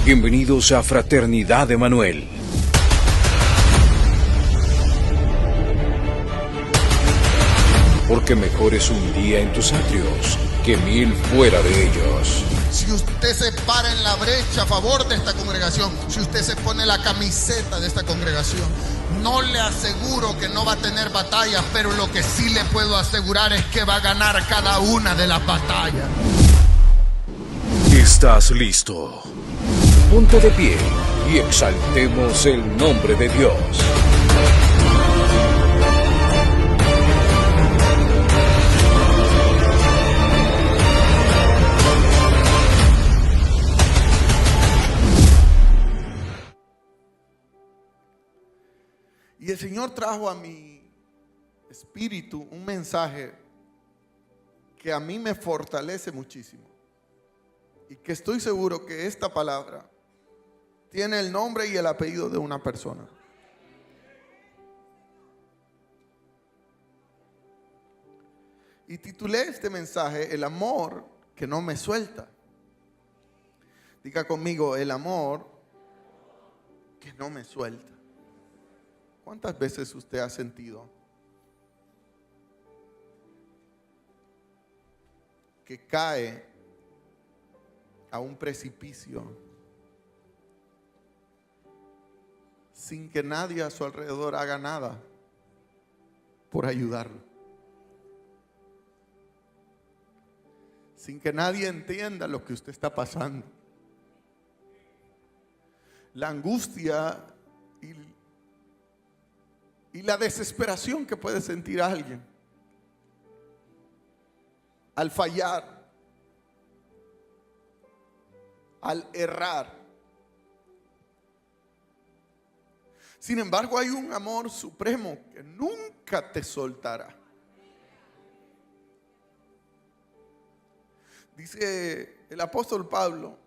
Bienvenidos a Fraternidad Emanuel. Porque mejor es un día en tus atrios que 1000 fuera de ellos. Si usted se para en la brecha a favor de esta congregación, si usted se pone la camiseta de esta congregación, no le aseguro que no va a tener batallas, pero lo que sí le puedo asegurar es que va a ganar cada una de las batallas. ¿Estás listo? Ponte de pie y exaltemos el nombre de Dios. Y el Señor trajo a mi espíritu un mensaje que a mí me fortalece muchísimo. Y que estoy seguro que esta palabra tiene el nombre y el apellido de una persona. Y titulé este mensaje, El amor que no me suelta. Diga conmigo, el amor que no me suelta. ¿Cuántas veces usted ha sentido que cae a un precipicio sin que nadie a su alrededor haga nada por ayudarlo? Sin que nadie entienda lo que usted está pasando. La angustia y la desesperación que puede sentir alguien al fallar, al errar. Sin embargo, hay un amor supremo que nunca te soltará. Dice el apóstol Pablo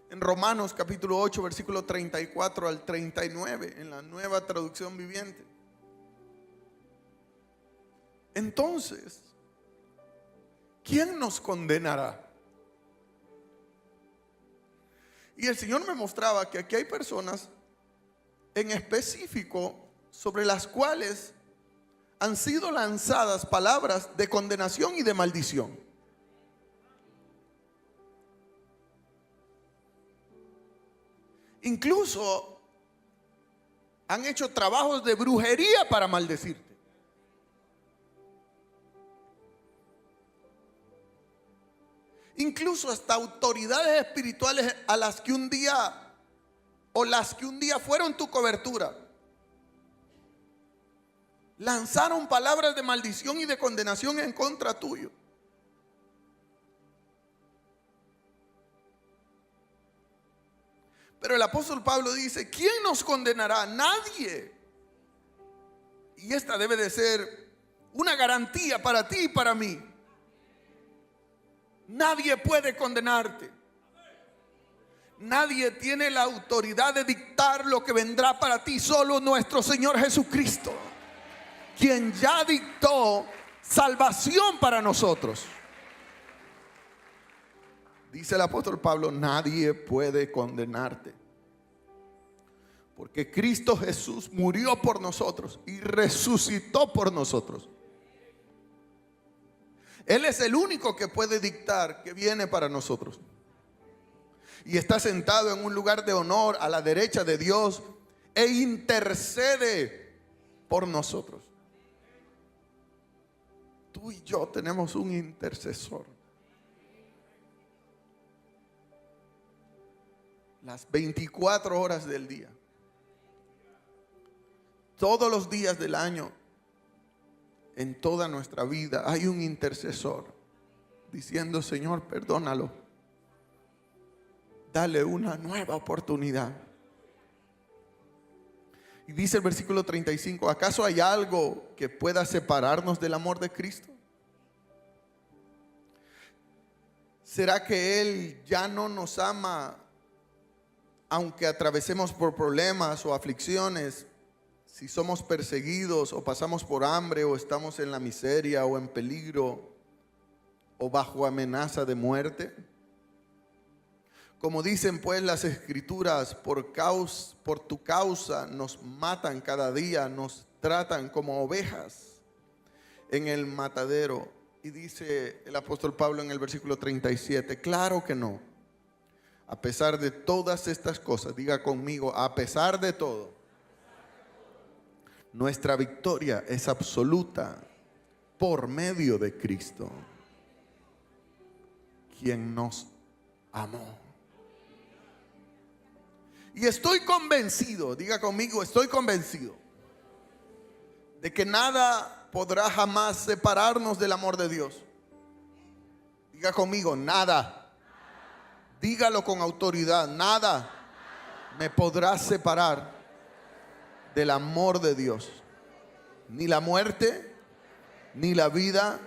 en Romanos capítulo 8, versículo 34 al 39, en la Nueva Traducción Viviente. Entonces, ¿quién nos condenará? Y el Señor me mostraba que aquí hay personas en específico sobre las cuales han sido lanzadas palabras de condenación y de maldición. Incluso han hecho trabajos de brujería para maldecirte. Incluso hasta autoridades espirituales a las que un día, o las que un día fueron tu cobertura, lanzaron palabras de maldición y de condenación en contra tuyo. Pero el apóstol Pablo dice, ¿quién nos condenará? Nadie. Y esta debe de ser una garantía para ti y para mí. Nadie puede condenarte. Nadie tiene la autoridad de dictar lo que vendrá para ti. Solo nuestro Señor Jesucristo, quien ya dictó salvación para nosotros. Dice el apóstol Pablo, nadie puede condenarte. Porque Cristo Jesús murió por nosotros y resucitó por nosotros. Él es el único que puede dictar que viene para nosotros. Y está sentado en un lugar de honor a la derecha de Dios e intercede por nosotros. Tú y yo tenemos un intercesor. Las 24 horas del día, todos los días del año, en toda nuestra vida hay un intercesor diciendo, Señor, perdónalo, dale una nueva oportunidad. Y dice el versículo 35, ¿acaso hay algo que pueda separarnos del amor de Cristo? ¿Será que Él ya no nos ama aunque atravesemos por problemas o aflicciones? Si somos perseguidos o pasamos por hambre o estamos en la miseria o en peligro o bajo amenaza de muerte. Como dicen pues las escrituras, por tu causa nos matan cada día, nos tratan como ovejas en el matadero. Y dice el apóstol Pablo en el versículo 37, claro que no. A pesar de todas estas cosas, diga conmigo, a pesar de todo, nuestra victoria es absoluta por medio de Cristo, quien nos amó. Y estoy convencido, diga conmigo, estoy convencido de que nada podrá jamás separarnos del amor de Dios. Diga conmigo, nada. Dígalo con autoridad, nada me podrá separar del amor de Dios. Ni la muerte, ni la vida,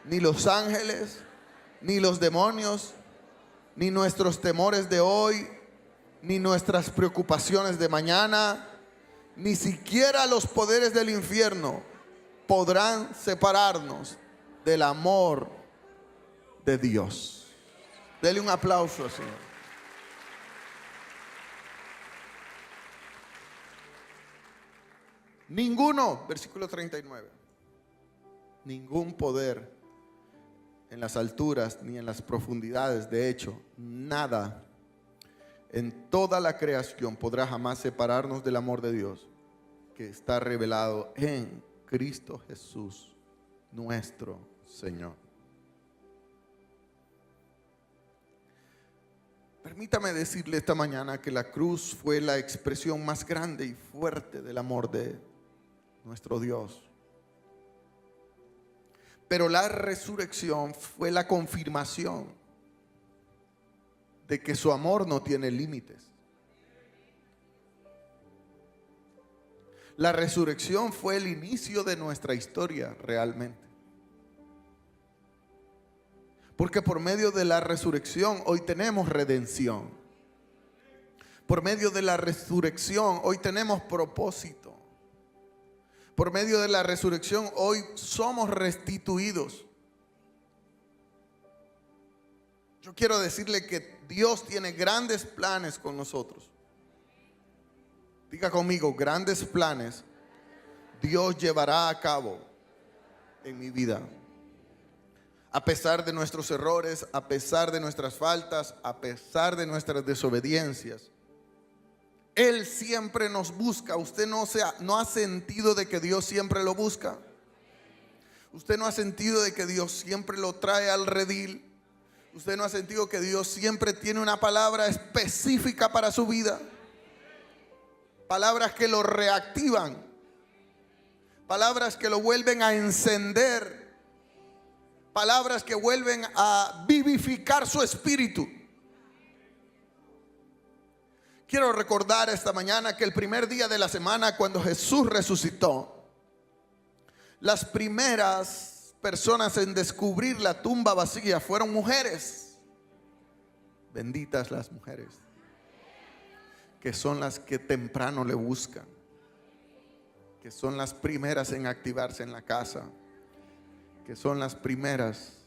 ni los ángeles, ni los demonios, ni nuestros temores de hoy, ni nuestras preocupaciones de mañana, ni siquiera los poderes del infierno podrán separarnos del amor de Dios. Dele un aplauso al Señor. Ninguno, versículo 39, ningún poder en las alturas ni en las profundidades, de hecho, nada en toda la creación podrá jamás separarnos del amor de Dios que está revelado en Cristo Jesús, nuestro Señor. Permítame decirle esta mañana que la cruz fue la expresión más grande y fuerte del amor de nuestro Dios. Pero la resurrección fue la confirmación de que su amor no tiene límites. La resurrección fue el inicio de nuestra historia realmente. Porque por medio de la resurrección hoy tenemos redención. Por medio de la resurrección hoy tenemos propósito. Por medio de la resurrección hoy somos restituidos. Yo quiero decirle que Dios tiene grandes planes con nosotros. Diga conmigo, grandes planes Dios llevará a cabo en mi vida. A pesar de nuestros errores, a pesar de nuestras faltas, a pesar de nuestras desobediencias, Él siempre nos busca. Usted no ha sentido de que Dios siempre lo busca. Usted no ha sentido de que Dios siempre lo trae al redil. Usted no ha sentido que Dios siempre tiene una palabra específica para su vida. Palabras que lo reactivan. Palabras que lo vuelven a encender. Palabras que vuelven a vivificar su espíritu. Quiero recordar esta mañana que el primer día de la semana, cuando Jesús resucitó, las primeras personas en descubrir la tumba vacía fueron mujeres. Benditas las mujeres, que son las que temprano le buscan, que son las primeras en activarse en la casa, que son las primeras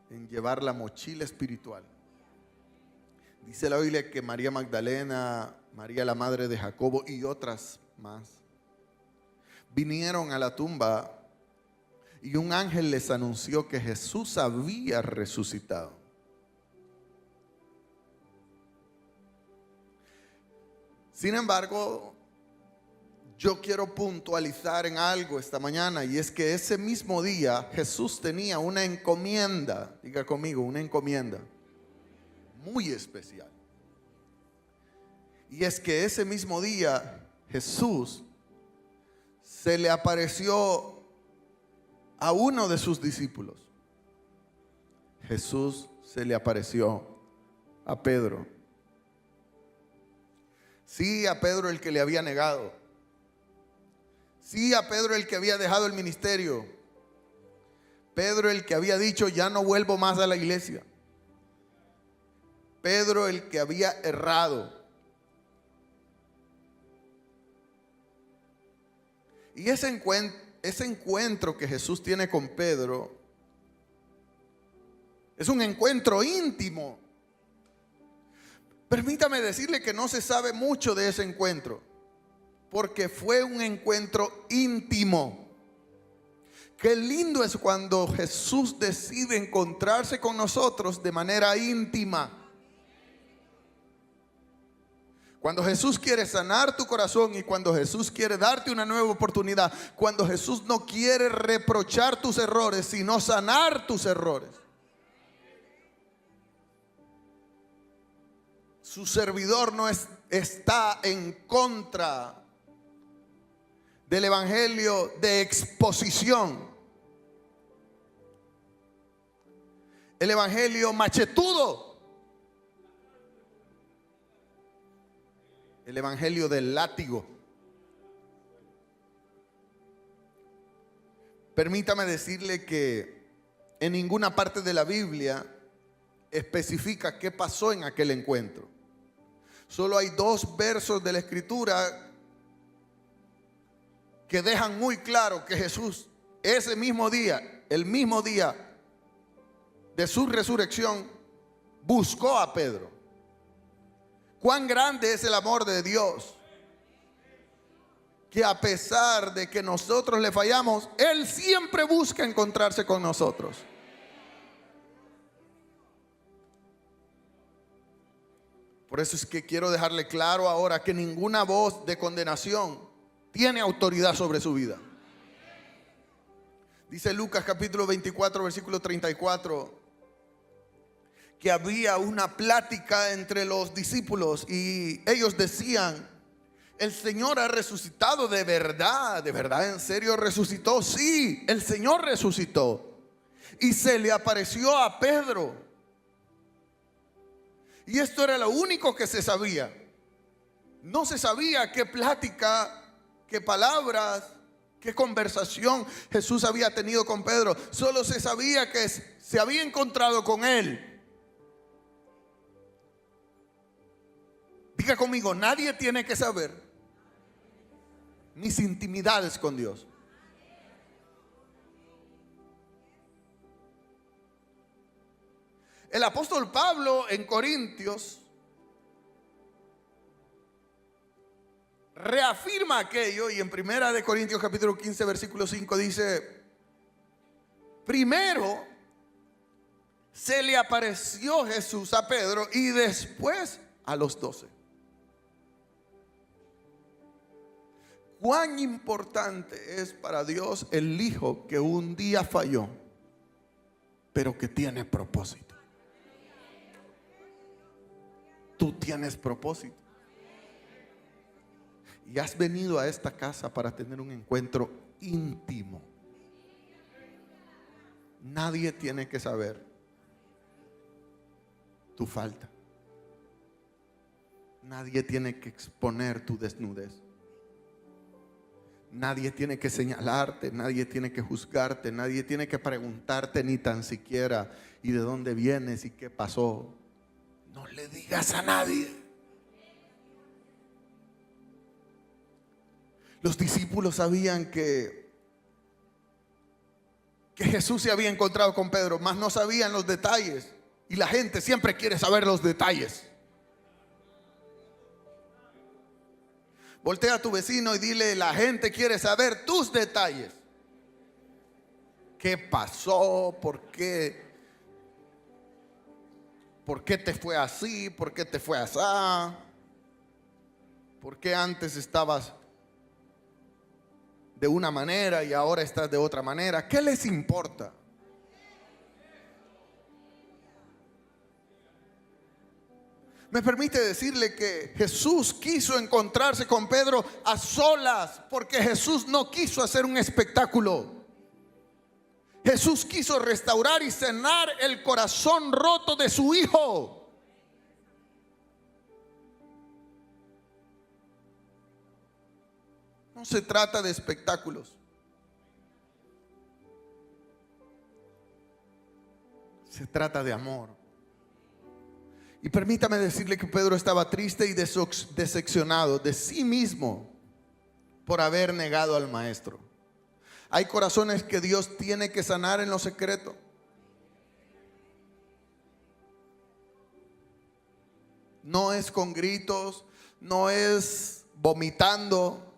en llevar la mochila espiritual. Dice la Biblia que María Magdalena, María la madre de Jacobo y otras más vinieron a la tumba y un ángel les anunció que Jesús había resucitado. Sin embargo, yo quiero puntualizar en algo esta mañana, y es que ese mismo día Jesús tenía una encomienda, diga conmigo, una encomienda muy especial. Y es que ese mismo día Jesús se le apareció a uno de sus discípulos. Jesús se le apareció a Pedro. Sí, a Pedro, el que le había negado. Sí, a Pedro, el que había dejado el ministerio. Pedro, el que había dicho, ya no vuelvo más a la iglesia. Pedro, el que había errado. Y ese encuentro que Jesús tiene con Pedro es un encuentro íntimo. Permítame decirle que no se sabe mucho de ese encuentro, porque fue un encuentro íntimo. Qué lindo es cuando Jesús decide encontrarse con nosotros de manera íntima. Cuando Jesús quiere sanar tu corazón y cuando Jesús quiere darte una nueva oportunidad. Cuando Jesús no quiere reprochar tus errores, sino sanar tus errores. Su servidor no está en contra del evangelio de exposición. El evangelio machetudo. El evangelio del látigo. Permítame decirle que en ninguna parte de la Biblia especifica qué pasó en aquel encuentro. Solo hay 2 versos de la Escritura que dejan muy claro que Jesús, ese mismo día, el mismo día de su resurrección, buscó a Pedro. Cuán grande es el amor de Dios, que a pesar de que nosotros le fallamos, Él siempre busca encontrarse con nosotros. Por eso es que quiero dejarle claro ahora que ninguna voz de condenación tiene autoridad sobre su vida. Dice Lucas capítulo 24, versículo 34, que había una plática entre los discípulos y ellos decían: el Señor ha resucitado de verdad, en serio resucitó. Sí, el Señor resucitó y se le apareció a Pedro. Y esto era lo único que se sabía. No se sabía qué plática, qué palabras, qué conversación Jesús había tenido con Pedro. Solo se sabía que se había encontrado con él. Diga conmigo, nadie tiene que saber mis intimidades con Dios. El apóstol Pablo en Corintios reafirma aquello y en 1 Corintios capítulo 15 versículo 5 dice: primero se le apareció Jesús a Pedro y después a los 12. Cuán importante es para Dios el hijo que un día falló, pero que tiene propósito. Tú tienes propósito. Y has venido a esta casa para tener un encuentro íntimo. Nadie tiene que saber tu falta. Nadie tiene que exponer tu desnudez. Nadie tiene que señalarte, nadie tiene que juzgarte, nadie tiene que preguntarte ni tan siquiera ¿y de dónde vienes y qué pasó? No le digas a nadie. Los discípulos sabían que Jesús se había encontrado con Pedro, mas no sabían los detalles. Y la gente siempre quiere saber los detalles. Voltea a tu vecino y dile: la gente quiere saber tus detalles. ¿Qué pasó? ¿Por qué? ¿Por qué te fue así? ¿Por qué te fue así? ¿Por qué antes estabas de una manera y ahora estás de otra manera? ¿Qué les importa? Me permite decirle que Jesús quiso encontrarse con Pedro a solas, porque Jesús no quiso hacer un espectáculo. Jesús quiso restaurar y sanar el corazón roto de su hijo. No se trata de espectáculos. Se trata de amor. Y permítame decirle que Pedro estaba triste y decepcionado de sí mismo por haber negado al maestro. Hay corazones que Dios tiene que sanar en lo secreto. No es con gritos, no es vomitando,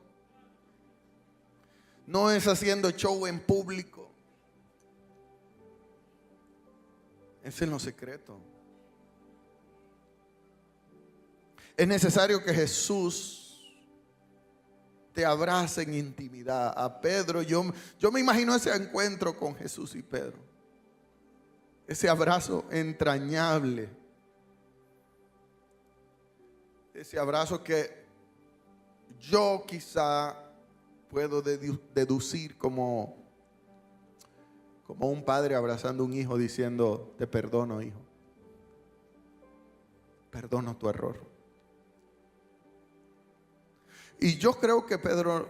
no es haciendo show en público. Es en lo secreto. Es necesario que Jesús te abrace en intimidad. A Pedro, yo me imagino ese encuentro con Jesús y Pedro. Ese abrazo entrañable. Ese abrazo que yo quizá puedo deducir como un padre abrazando a un hijo diciendo: te perdono, hijo. Perdono tu error. Y yo creo que Pedro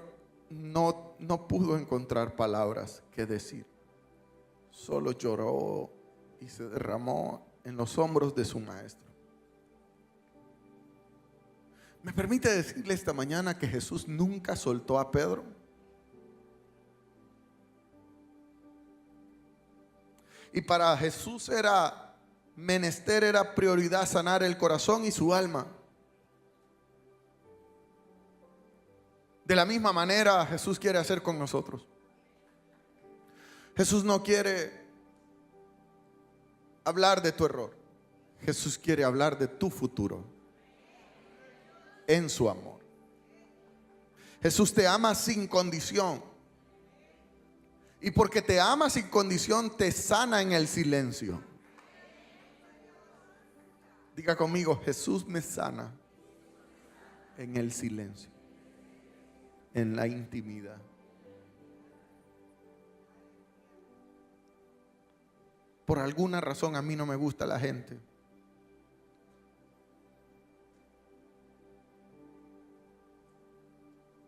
no pudo encontrar palabras que decir. Solo lloró y se derramó en los hombros de su maestro. ¿Me permite decirle esta mañana que Jesús nunca soltó a Pedro? Y para Jesús era menester, era prioridad sanar el corazón y su alma. De la misma manera Jesús quiere hacer con nosotros. Jesús no quiere hablar de tu error. Jesús quiere hablar de tu futuro en su amor. Jesús te ama sin condición. Y porque te ama sin condición, te sana en el silencio. Diga conmigo: Jesús me sana en el silencio, en la intimidad. Por alguna razón a mí no me gusta la gente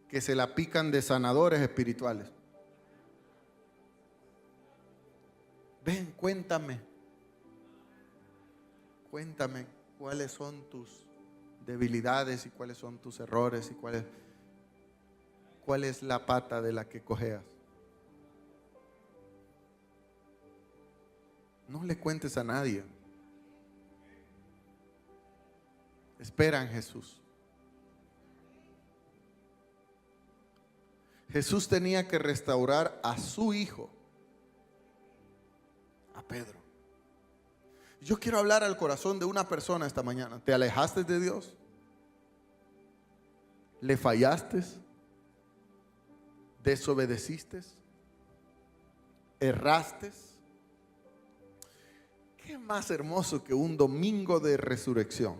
que se la pican de sanadores espirituales. Ven, cuéntame cuáles son tus debilidades y cuáles son tus errores y cuál es la pata de la que cojeas. No le cuentes a nadie. Espera en Jesús. Jesús tenía que restaurar a su hijo, a Pedro. Yo quiero hablar al corazón de una persona esta mañana. ¿Te alejaste de Dios? ¿Le fallaste? ¿Desobedeciste? ¿Erraste? ¿Qué más hermoso que un domingo de resurrección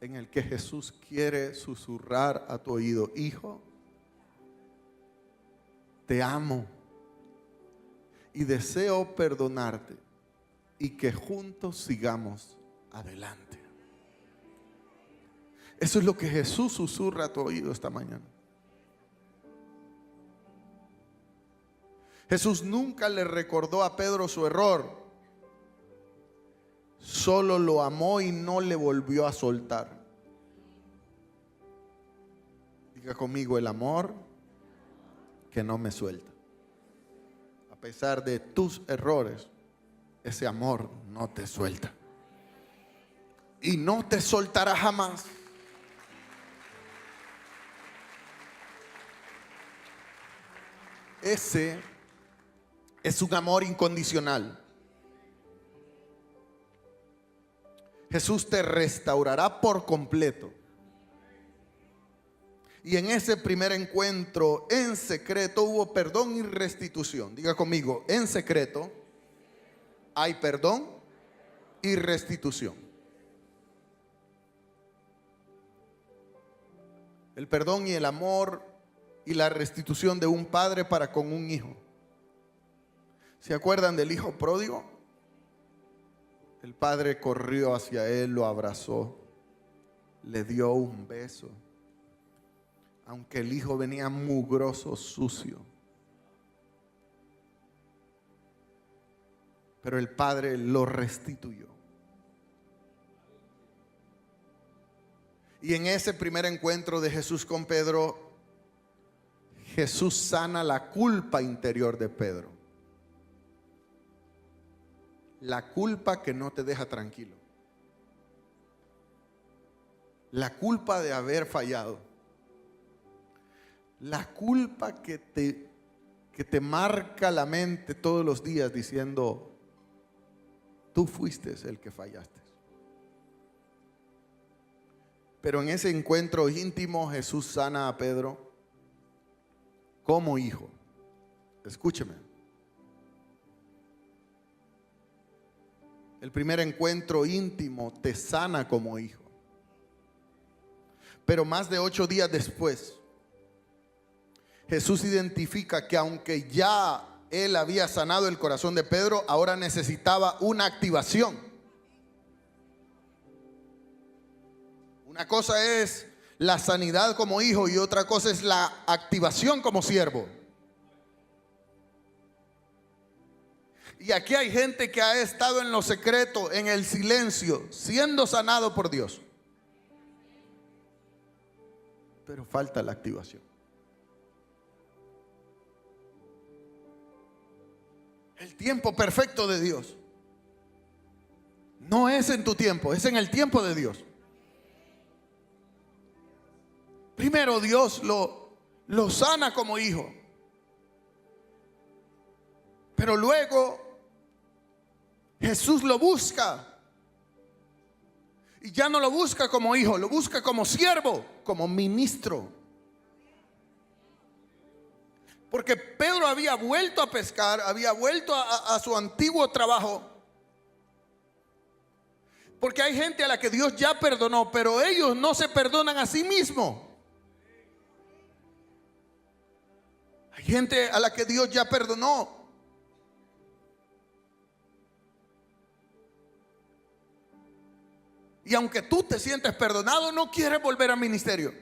en el que Jesús quiere susurrar a tu oído: hijo, te amo y deseo perdonarte y que juntos sigamos adelante? Eso es lo que Jesús susurra a tu oído esta mañana. Jesús nunca le recordó a Pedro su error. Solo lo amó y no le volvió a soltar. Diga conmigo: el amor que no me suelta. A pesar de tus errores, ese amor no te suelta. Y no te soltará jamás. Ese es un amor incondicional. Jesús te restaurará por completo. Y en ese primer encuentro en secreto hubo perdón y restitución. Diga conmigo: en secreto hay perdón y restitución. El perdón y el amor y la restitución de un padre para con un hijo. ¿Se acuerdan del hijo pródigo? El padre corrió hacia él, lo abrazó, le dio un beso. Aunque el hijo venía mugroso, sucio. Pero el padre lo restituyó. Y en ese primer encuentro de Jesús con Pedro, Jesús sana la culpa interior de Pedro. La culpa que no te deja tranquilo. La culpa de haber fallado. La culpa que te marca la mente todos los días diciendo, tú fuiste el que fallaste. Pero en ese encuentro íntimo Jesús sana a Pedro como hijo. Escúcheme. El primer encuentro íntimo te sana como hijo. Pero más de 8 días después, Jesús identifica que aunque ya él había sanado el corazón de Pedro, ahora necesitaba una activación. Una cosa es la sanidad como hijo y otra cosa es la activación como siervo. Y aquí hay gente que ha estado en lo secreto, en el silencio, siendo sanado por Dios. Pero falta la activación. El tiempo perfecto de Dios no es en tu tiempo, es en el tiempo de Dios. Primero Dios lo sana como hijo, pero luego Jesús lo busca. Y ya no lo busca como hijo, lo busca como siervo, como ministro. Porque Pedro había vuelto a pescar, había vuelto a su antiguo trabajo. Porque hay gente a la que Dios ya perdonó, pero ellos no se perdonan a sí mismos. Hay gente a la que Dios ya perdonó. Y aunque tú te sientes perdonado, no quieres volver al ministerio.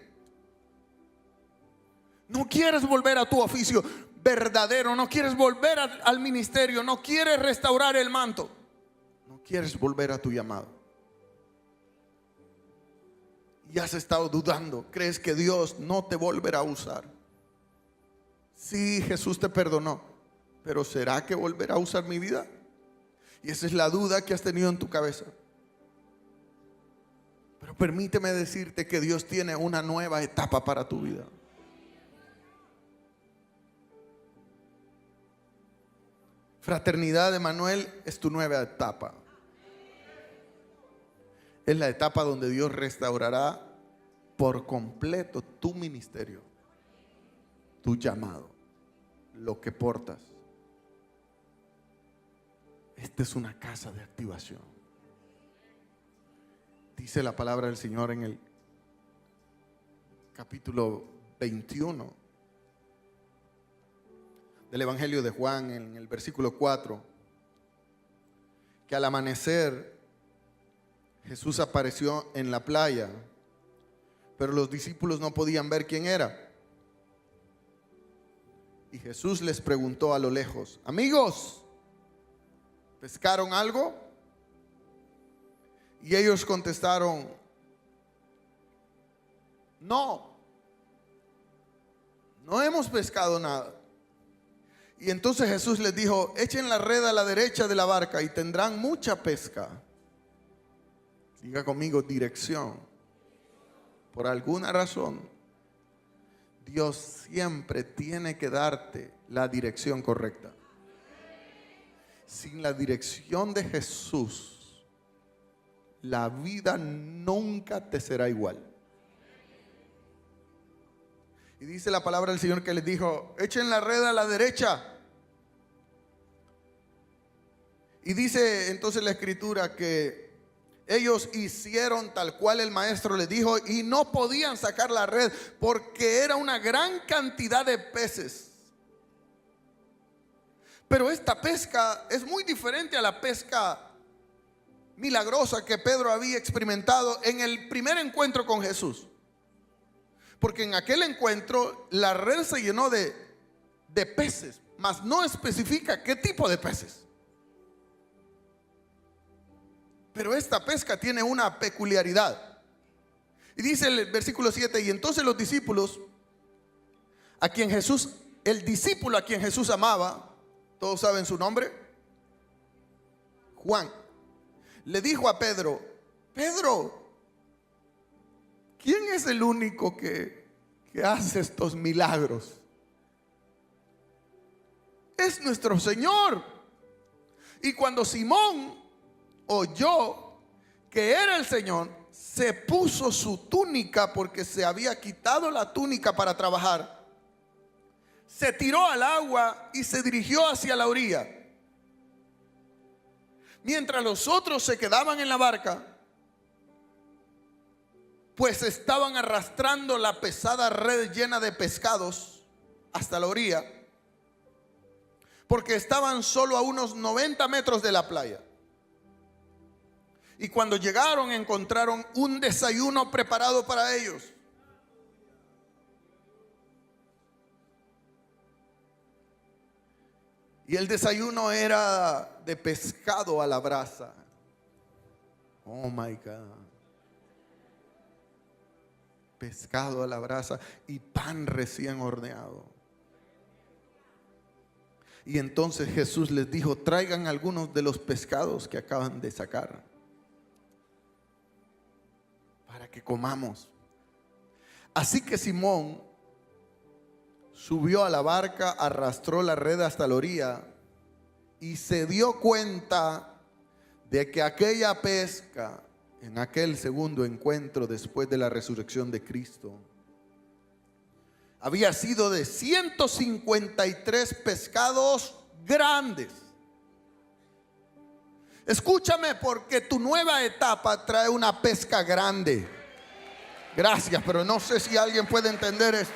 No quieres volver a tu oficio verdadero. No quieres volver al ministerio. No quieres restaurar el manto. No quieres volver a tu llamado. Y has estado dudando. Crees que Dios no te volverá a usar. Sí, Jesús te perdonó. Pero ¿será que volverá a usar mi vida? Y esa es la duda que has tenido en tu cabeza. Pero permíteme decirte que Dios tiene una nueva etapa para tu vida. Fraternidad de Emanuel es tu nueva etapa. Es la etapa donde Dios restaurará por completo tu ministerio, tu llamado, lo que portas. Esta es una casa de activación. Dice la palabra del Señor en el capítulo 21 del Evangelio de Juan, en el versículo 4, que al amanecer Jesús apareció en la playa, pero los discípulos no podían ver quién era. Y Jesús les preguntó a lo lejos: amigos, ¿pescaron algo? Y ellos contestaron: no hemos pescado nada. Y entonces Jesús les dijo: echen la red a la derecha de la barca y tendrán mucha pesca. Diga conmigo: dirección. Por alguna razón, Dios siempre tiene que darte la dirección correcta. Sin la dirección de Jesús, la vida nunca te será igual. Y dice la palabra del Señor que les dijo: echen la red a la derecha. Y dice entonces la escritura que ellos hicieron tal cual el maestro les dijo, y no podían sacar la red porque era una gran cantidad de peces. Pero esta pesca es muy diferente a la pesca milagrosa que Pedro había experimentado en el primer encuentro con Jesús. Porque en aquel encuentro la red se llenó de peces, mas no especifica qué tipo de peces. Pero esta pesca tiene una peculiaridad. Y dice el versículo 7: y entonces los discípulos, el discípulo a quien Jesús amaba, ¿todos saben su nombre? Juan. Le dijo a Pedro: Pedro, ¿quién es el único que hace estos milagros? Es nuestro Señor. Y cuando Simón oyó que era el Señor, se puso su túnica, porque se había quitado la túnica para trabajar. Se tiró al agua y se dirigió hacia la orilla. Mientras los otros se quedaban en la barca, pues estaban arrastrando la pesada red llena de pescados hasta la orilla, porque estaban solo a unos 90 metros de la playa. Y cuando llegaron, encontraron un desayuno preparado para ellos. Y el desayuno era de pescado a la brasa. Oh my God. Pescado a la brasa y pan recién horneado. Y entonces Jesús les dijo: traigan algunos de los pescados que acaban de sacar para que comamos. Así que Simón subió a la barca, arrastró la red hasta la orilla y se dio cuenta de que aquella pesca, en aquel segundo encuentro después de la resurrección de Cristo, había sido de 153 pescados grandes. Escúchame, porque tu nueva etapa trae una pesca grande. Gracias, pero no sé si alguien puede entender esto.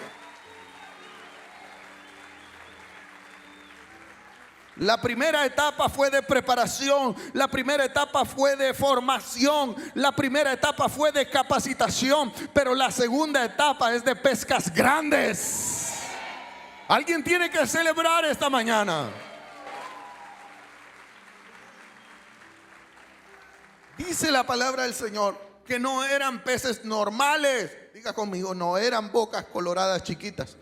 La primera etapa fue de preparación, la primera etapa fue de formación, la primera etapa fue de capacitación, pero la segunda etapa es de pescas grandes. Alguien tiene que celebrar esta mañana. Dice la palabra del Señor que no eran peces normales. Diga conmigo, no eran bocas coloradas chiquitas,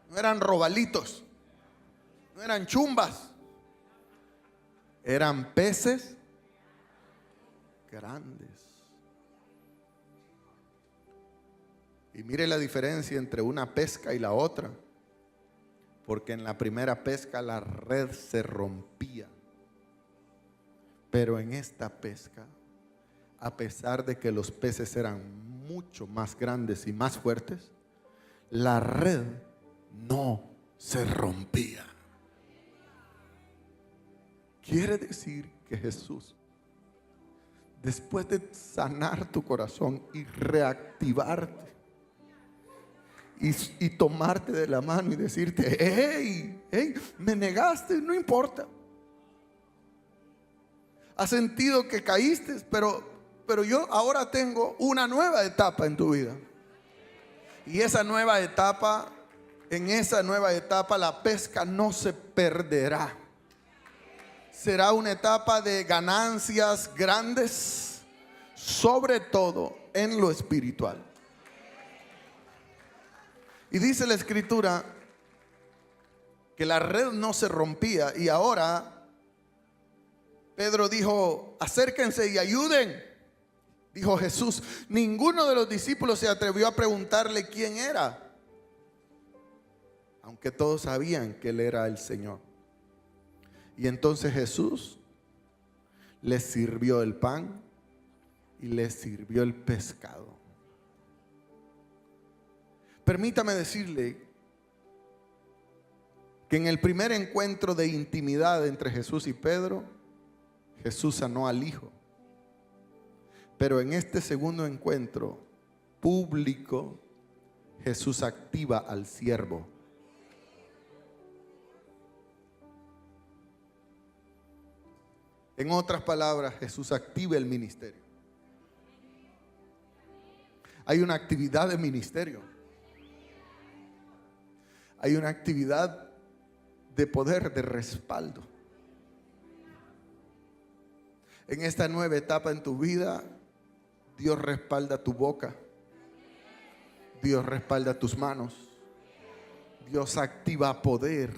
no eran robalitos, no eran chumbas, eran peces grandes. Y mire la diferencia entre una pesca y la otra, porque en la primera pesca la red se rompía, pero en esta pesca, a pesar de que los peces eran mucho más grandes y más fuertes, la red no se rompía. Quiere decir que Jesús, después de sanar tu corazón y reactivarte y tomarte de la mano y decirte: hey, me negaste, no importa. Has sentido que caíste, pero yo ahora tengo una nueva etapa en tu vida. Y esa nueva etapa, en esa nueva etapa la pesca no se perderá. Será una etapa de ganancias grandes, sobre todo en lo espiritual. Y dice la Escritura que la red no se rompía. Y ahora Pedro dijo: acérquense y ayuden. Dijo Jesús. Ninguno de los discípulos se atrevió a preguntarle quién era, aunque todos sabían que él era el Señor. Y entonces Jesús les sirvió el pan y les sirvió el pescado. Permítame decirle que en el primer encuentro de intimidad entre Jesús y Pedro, Jesús sanó al hijo. Pero en este segundo encuentro público, Jesús activa al siervo. En otras palabras, Jesús activa el ministerio. Hay una actividad de ministerio. Hay una actividad de poder, de respaldo. En esta nueva etapa en tu vida, Dios respalda tu boca. Dios respalda tus manos. Dios activa poder.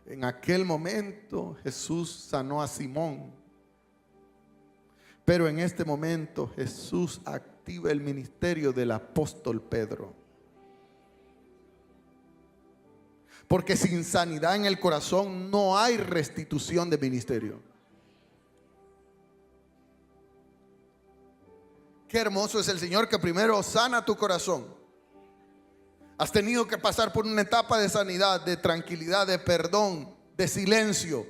En aquel momento Jesús sanó a Simón. Pero en este momento Jesús activa el ministerio del apóstol Pedro. Porque sin sanidad en el corazón no hay restitución de ministerio. Qué hermoso es el Señor que primero sana tu corazón. Has tenido que pasar por una etapa de sanidad, de tranquilidad, de perdón, de silencio.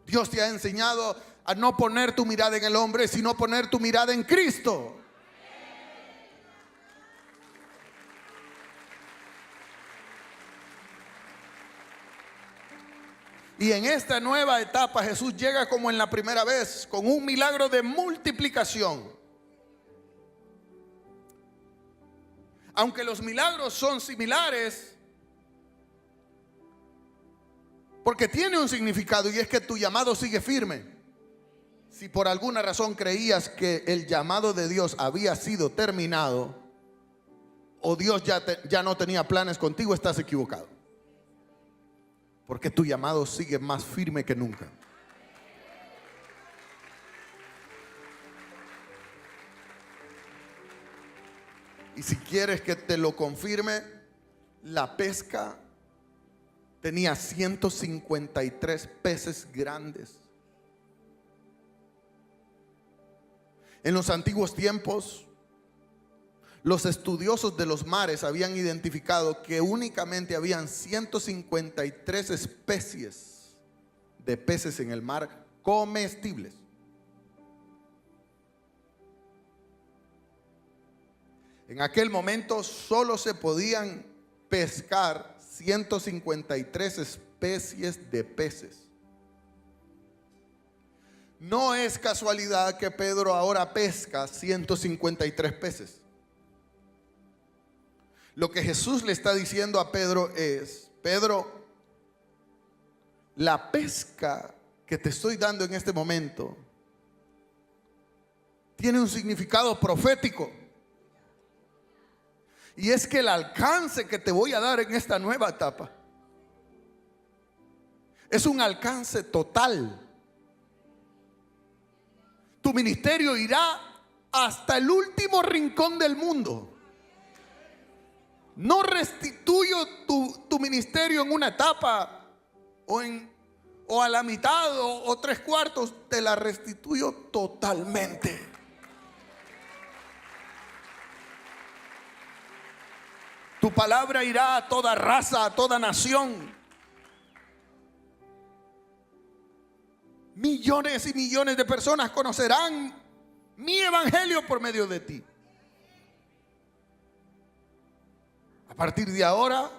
Dios te ha enseñado a no poner tu mirada en el hombre, sino poner tu mirada en Cristo. Y en esta nueva etapa Jesús llega como en la primera vez, con un milagro de multiplicación. Aunque los milagros son similares, porque tiene un significado, y es que tu llamado sigue firme. Si por alguna razón creías que el llamado de Dios había sido terminado, o Dios ya no tenía planes contigo, estás equivocado. Porque tu llamado sigue más firme que nunca. Y si quieres que te lo confirme, la pesca tenía 153 peces grandes. En los antiguos tiempos, los estudiosos de los mares habían identificado que únicamente habían 153 especies de peces en el mar comestibles. En aquel momento solo se podían pescar 153 especies de peces. No es casualidad que Pedro ahora pesca 153 peces. Lo que Jesús le está diciendo a Pedro es: Pedro, la pesca que te estoy dando en este momento tiene un significado profético. Y es que el alcance que te voy a dar en esta nueva etapa es un alcance total. Tu ministerio irá hasta el último rincón del mundo. No restituyo tu ministerio en una etapa o a la mitad o 3/4. Te la restituyo totalmente. Tu palabra irá a toda raza, a toda nación. Millones y millones de personas conocerán mi evangelio por medio de ti. A partir de ahora,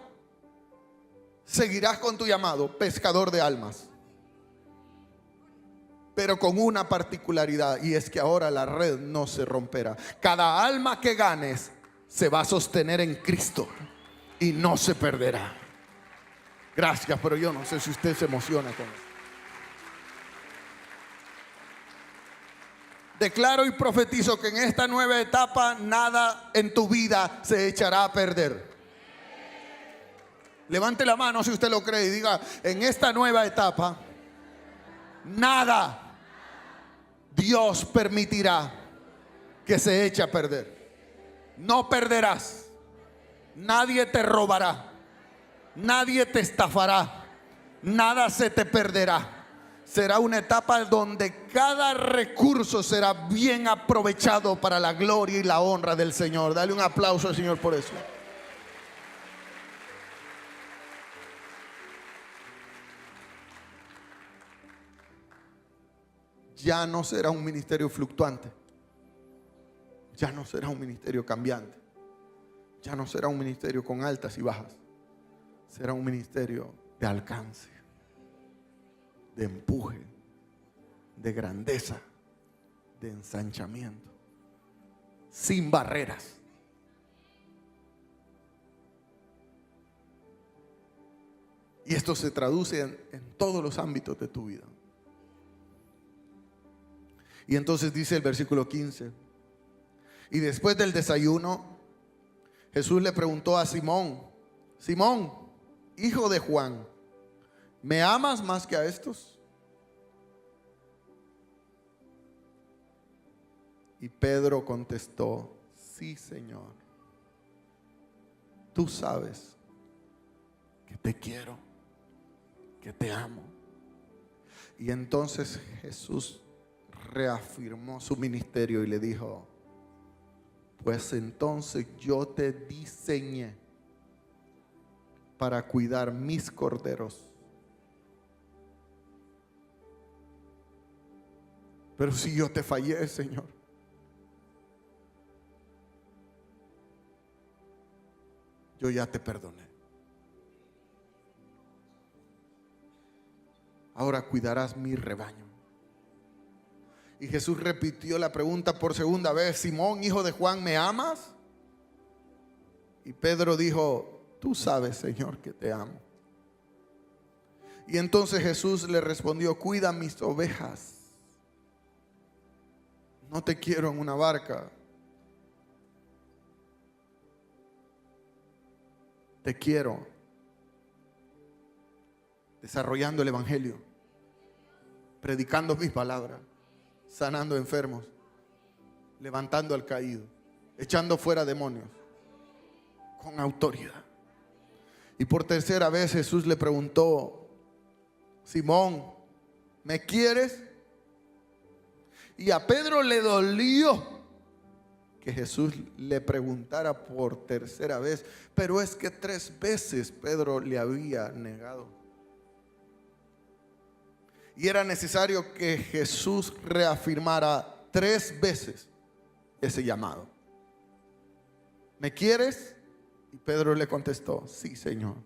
seguirás con tu llamado, pescador de almas. Pero con una particularidad, y es que ahora la red no se romperá. Cada alma que ganes se va a sostener en Cristo y no se perderá. Gracias, pero yo no sé si usted se emociona con eso. Declaro y profetizo que en esta nueva etapa nada en tu vida se echará a perder. Levante la mano si usted lo cree y diga: en esta nueva etapa nada Dios permitirá que se eche a perder. No perderás. Nadie te robará. Nadie te estafará. Nada se te perderá. Será una etapa donde cada recurso será bien aprovechado para la gloria y la honra del Señor. Dale un aplauso al Señor por eso. Ya no será un ministerio fluctuante. Ya no será un ministerio cambiante. Ya no será un ministerio con altas y bajas. Será un ministerio de alcance, de empuje, de grandeza, de ensanchamiento, sin barreras. Y esto se traduce en todos los ámbitos de tu vida. Y entonces dice el versículo 15: y después del desayuno, Jesús le preguntó a Simón: Simón, hijo de Juan, ¿me amas más que a estos? Y Pedro contestó: sí, Señor, tú sabes que te quiero, que te amo. Y entonces Jesús reafirmó su ministerio y le dijo: pues entonces yo te diseñé para cuidar mis corderos. Pero si yo te fallé, Señor, yo ya te perdoné. Ahora cuidarás mi rebaño. Y Jesús repitió la pregunta por segunda vez: Simón, hijo de Juan, ¿me amas? Y Pedro dijo: tú sabes, Señor, que te amo. Y entonces Jesús le respondió: cuida mis ovejas. No te quiero en una barca. Te quiero desarrollando el evangelio, predicando mis palabras, sanando enfermos, levantando al caído, echando fuera demonios con autoridad. Y por tercera vez Jesús le preguntó: Simón, ¿me quieres? Y a Pedro le dolió que Jesús le preguntara por tercera vez, pero es que 3 veces Pedro le había negado. Y era necesario que Jesús reafirmara 3 veces ese llamado. ¿Me quieres? Y Pedro le contestó: sí, Señor,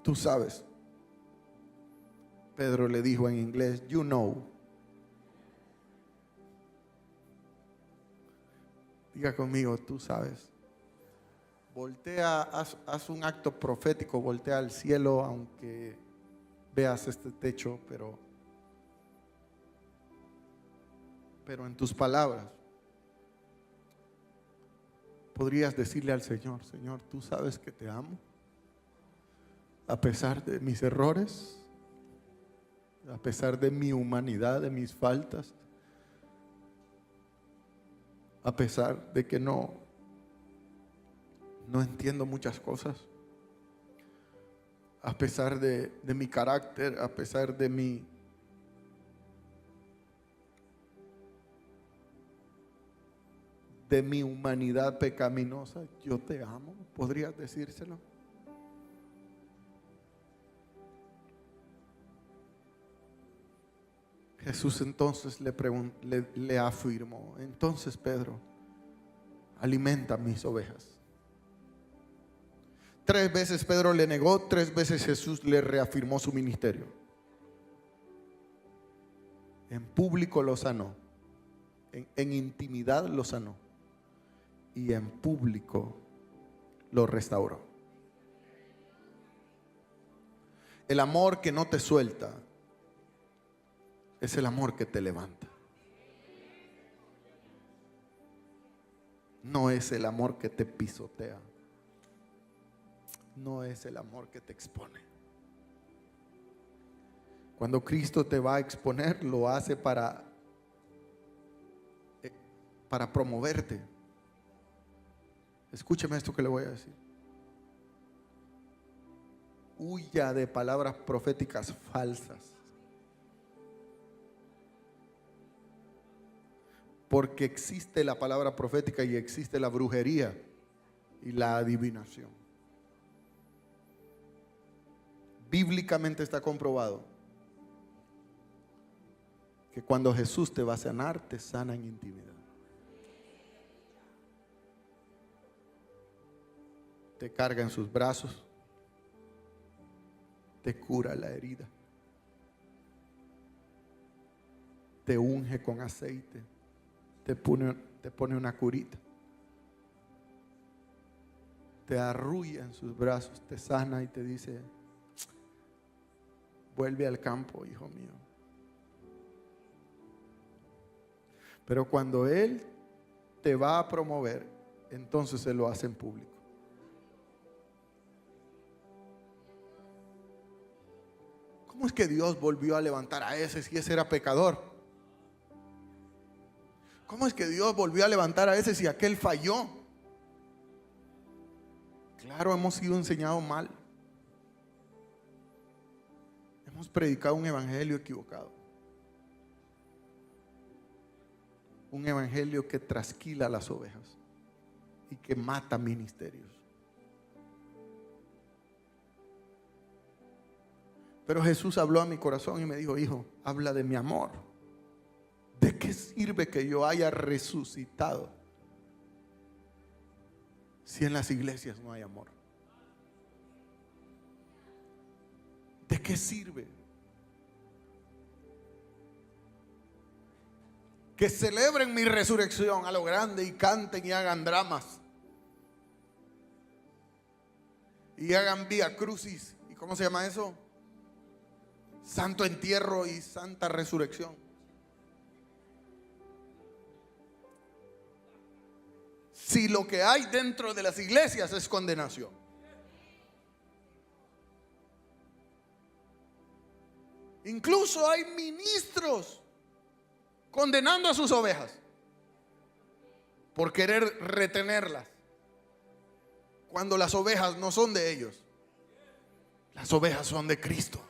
tú sabes. Pedro le dijo en inglés: you know. Diga conmigo: tú sabes. Voltea, haz un acto profético, voltea al cielo, aunque veas este techo, pero en tus palabras podrías decirle al Señor: Señor, tú sabes que te amo, a pesar de mis errores, a pesar de mi humanidad, de mis faltas, a pesar de que no entiendo muchas cosas, a pesar de mi carácter, a pesar de mi humanidad pecaminosa, yo te amo. ¿Podrías decírselo? Jesús entonces le afirmó: entonces, Pedro, alimenta mis ovejas. 3 veces Pedro le negó, 3 veces Jesús le reafirmó su ministerio. En público lo sanó, en intimidad lo sanó, y en público lo restauró. El amor que no te suelta es el amor que te levanta. No es el amor que te pisotea. No es el amor que te expone. Cuando Cristo te va a exponer, lo hace para promoverte. Escúcheme esto que le voy a decir. Huya de palabras proféticas falsas. Porque existe la palabra profética y existe la brujería y la adivinación. Bíblicamente está comprobado que cuando Jesús te va a sanar, te sana en intimidad. Te carga en sus brazos, te cura la herida, te unge con aceite, te pone una curita, te arrulla en sus brazos, te sana y te dice: vuelve al campo, hijo mío. Pero cuando Él te va a promover, entonces se lo hace en público. ¿Cómo es que Dios volvió a levantar a ese si ese era pecador? ¿Cómo es que Dios volvió a levantar a ese si aquel falló? Claro, hemos sido enseñados mal. Hemos predicado un evangelio equivocado. Un evangelio que trasquila a las ovejas y que mata ministerios. Pero Jesús habló a mi corazón y me dijo: hijo, habla de mi amor. ¿De qué sirve que yo haya resucitado si en las iglesias no hay amor? ¿De qué sirve que celebren mi resurrección a lo grande y canten y hagan dramas y hagan vía crucis? ¿Y cómo se llama eso? Santo entierro y santa resurrección. Si lo que hay dentro de las iglesias es condenación. Incluso hay ministros condenando a sus ovejas por querer retenerlas, cuando las ovejas no son de ellos. Las ovejas son de Cristo.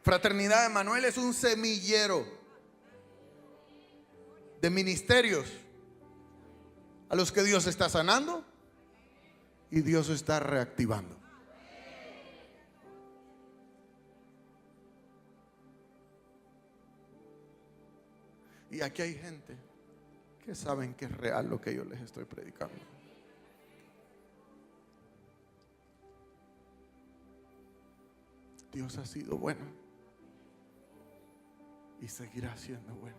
Fraternidad Emanuel es un semillero de ministerios a los que Dios está sanando y Dios está reactivando. Y aquí hay gente que saben que es real lo que yo les estoy predicando. Dios ha sido bueno y seguirá siendo bueno.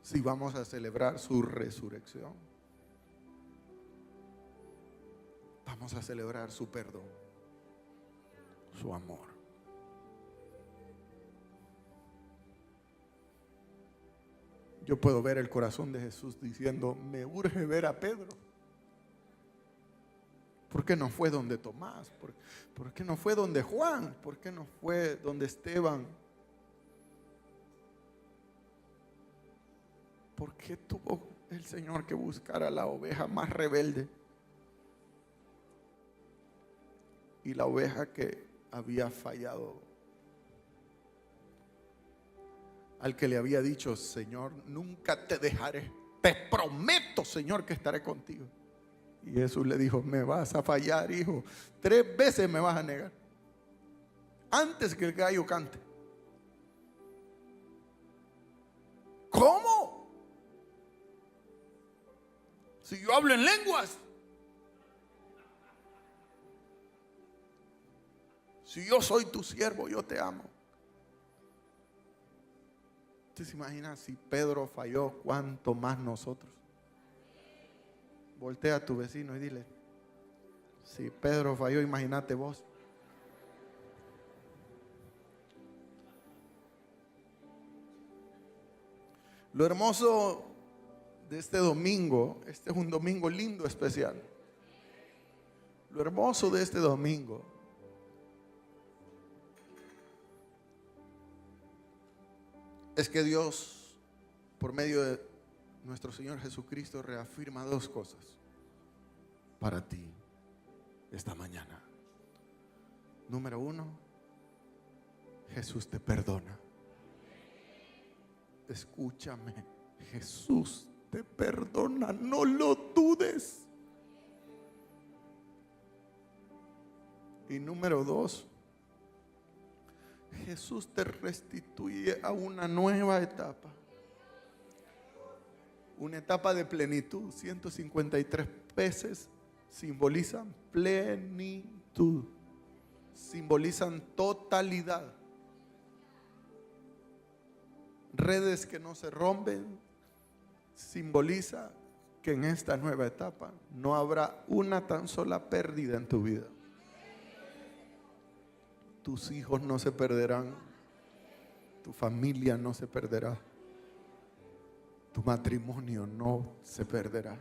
Si vamos a celebrar su resurrección, vamos a celebrar su perdón, su amor. Yo puedo ver el corazón de Jesús diciendo: me urge ver a Pedro. ¿Por qué no fue donde Tomás? ¿Por qué no fue donde Juan? ¿Por qué no fue donde Esteban? ¿Por qué tuvo el Señor que buscar a la oveja más rebelde? Y la oveja que había fallado, al que le había dicho: Señor, nunca te dejaré. Te prometo, Señor, que estaré contigo. Y Jesús le dijo: me vas a fallar, hijo. 3 veces me vas a negar antes que el gallo cante. ¿Cómo? Si yo hablo en lenguas, si yo soy tu siervo, yo te amo. ¿Usted se imagina si Pedro falló, cuánto más nosotros? Voltea a tu vecino y dile: si Pedro falló, imagínate vos. Lo hermoso de este domingo, este es un domingo lindo, especial. Lo hermoso de este domingo es que Dios, por medio de nuestro Señor Jesucristo, reafirma 2 cosas para ti esta mañana. Número 1, Jesús te perdona. Escúchame, Jesús te perdona, no lo dudes. Y número 2, Jesús te restituye a una nueva etapa. Una etapa de plenitud. 153 peces simbolizan plenitud, simbolizan totalidad. Redes que no se rompen simboliza que en esta nueva etapa no habrá una tan sola pérdida en tu vida. tus hijos no se perderán, tu familia no se perderá, tu matrimonio no se perderá,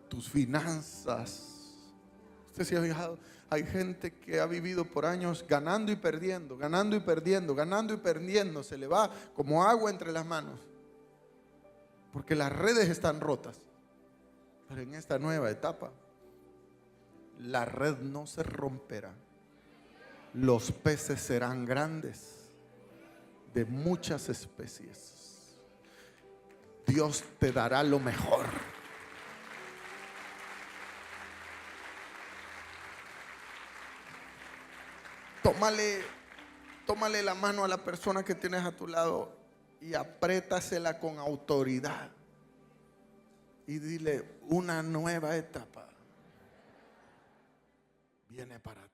tus finanzas. Usted se ha fijado, hay gente que ha vivido por años ganando y perdiendo, ganando y perdiendo, ganando y perdiendo. Se le va como agua entre las manos, porque las redes están rotas. Pero en esta nueva etapa, la red no se romperá. Los peces serán grandes, de muchas especies. Dios te dará lo mejor. Tómale la mano a la persona que tienes a tu lado y apriétasela con autoridad. Y dile, una nueva etapa viene para ti.